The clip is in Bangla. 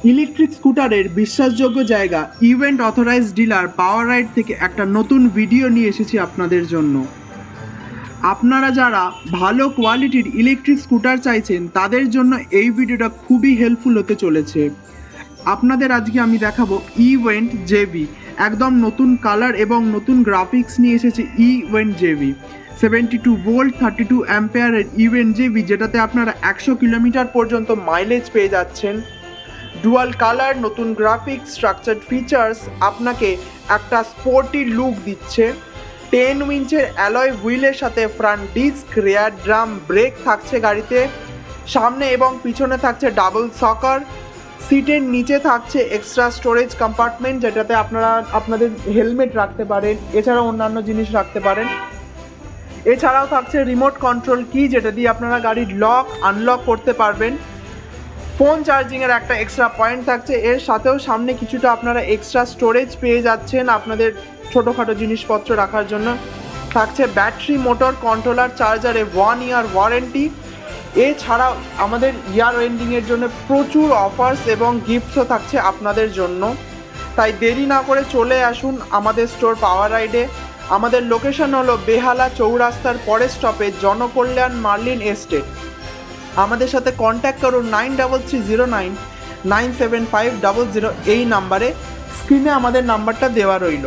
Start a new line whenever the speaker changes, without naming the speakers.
ইলেকট্রিক স্কুটারের বিশ্বাসযোগ্য জায়গা ইভেন্ট অথরাইজড ডিলার পাওয়ার রাইড থেকে একটা নতুন ভিডিও নিয়ে এসেছি আপনাদের জন্য। আপনারা যারা ভালো কোয়ালিটির ইলেকট্রিক স্কুটার চাইছেন তাদের জন্য এই ভিডিওটা খুবই হেল্পফুল হতে চলেছে। আপনাদের আজকে আমি দেখাবো ইভেন্ট জেবি, একদম নতুন কালার এবং নতুন গ্রাফিক্স নিয়ে এসেছে ইভেন্ট জেবি 72 ভোল্ট 32 অ্যাম্পেয়ারের ইভেন্ট জেবি, যেটাতে আপনারা 100 কিলোমিটার পর্যন্ত মাইলেজ পেয়ে যাচ্ছেন। ডুয়াল কালার, নতুন গ্রাফিক্স, স্ট্রাকচার্ড ফিচার্স আপনাকে একটা স্পোর্টি লুক দিচ্ছে। 10 ইঞ্চের অ্যালয় হুইলের সাথে front disc, rear drum brake থাকছে গাড়িতে। সামনে এবং পিছনে থাকছে ডাবল সকার। সিটের নিচে থাকছে এক্সট্রা স্টোরেজ কম্পার্টমেন্ট, যেটাতে আপনারা আপনাদের হেলমেট রাখতে পারেন, এছাড়াও অন্যান্য জিনিস রাখতে পারেন। এছাড়াও থাকছে রিমোট কন্ট্রোল কি, যেটা দিয়ে আপনারা গাড়ির লক আনলক করতে পারবেন। ফোন চার্জিংয়ের একটা এক্সট্রা পয়েন্ট থাকছে। এর সাথেও সামনে কিছুটা আপনারা এক্সট্রা স্টোরেজ পেয়ে যাচ্ছেন আপনাদের ছোটোখাটো জিনিসপত্র রাখার জন্য। থাকছে ব্যাটারি, মোটর, কন্ট্রোলার, চার্জারে 1 ইয়ার ওয়ারেন্টি। এছাড়াও আমাদের ইয়ার এন্ডিংয়ের জন্য প্রচুর অফার্স এবং গিফটসও থাকছে আপনাদের জন্য। তাই দেরি না করে চলে আসুন আমাদের স্টোর পাওয়ার রাইডে। আমাদের লোকেশন হলো বেহালা চৌরাস্তার পরের স্টপে জনকল্যাণ মার্লিন এস্টেট। আমাদের সাথে কন্ট্যাক্ট করুন 9330997500 এই নাম্বারে। স্ক্রিনে আমাদের নাম্বারটা দেওয়া রইল।